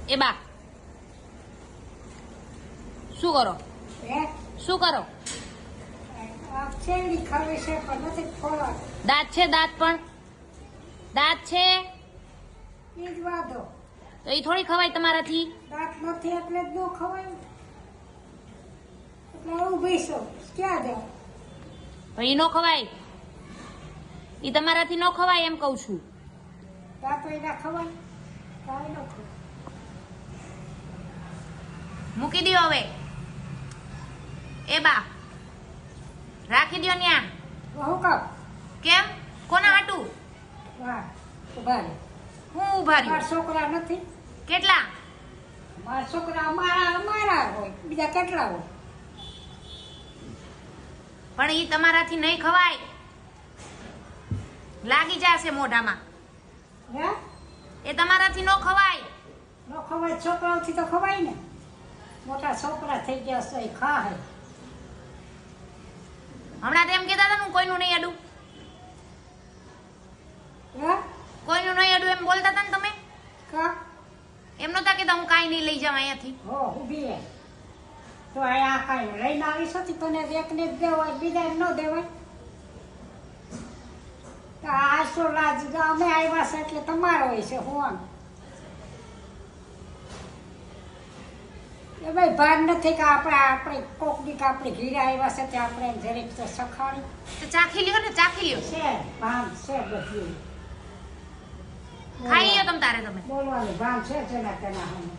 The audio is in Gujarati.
એ બા શું કરો શું કરો? શેરડી ખાવી છે પણ નથી ખોવા. દાંત છે? દાંત પણ દાંત છે ઈ જ વાંધો. તો એ થોડી ખવાય તમારાથી. દાંત નથી એટલે જ ન ખવાય. એટલે ઊભી છું ક્યાં જાવ? પણ એ નો ખવાય, એ તમારાથી નો ખવાય એમ કઉ છું. દાંત એના ખવાય કાંઈ ન ખવાય. મૂકી દો હવે. એ બા રાખી દો ન્યા. હું કહું કેમ? કોના હાટું? વાહ ઉભા રહે. હું ઉભા રહ્યો? મારા છોકરા નથી. કેટલા? મારા છોકરા અમારા હોય, બીજા કેટલા હોય? પણ ઈ તમારાથી નહીં ખવાય, લાગી જશે મોઢામાં. હે એ તમારાથી નો ખવાય. ન ખવાય છોકરાઓથી તો ખવાય ને. મોટા છોકરા થઈ ગયા છે એ ખાય. હમણાં તો એમ કહેતા હતા ને હું કોઈનું નહીં અડું, હે કોઈનું નહીં અડું એમ બોલતા હતા ને તમે. કા એમ નહોતા કહેતા હું કાંઈ નહીં લઈ જાઉં અહીંયાથી. હો ઊભી રહે. તો આ કાંઈ લઈને આવી છો તને એકને જ દેવાય, બીજાને ન દેવાય. આ તો લાજ અમે આવ્યા છે એટલે તમારો હોય છે. હું એ ભાઈ ભાન નથી કે આપણે કોક દી આપણે ઘીરે આવ્યા છે તે આપણે જરીક તો સખાડી તો ચાખી લ્યો ને, ચાખી લ્યો. છે. ભાન છે બધું. ખાઈ લ્યો તમ તારે તમે. બોલવાનું ભાન છે જેના તેના હમ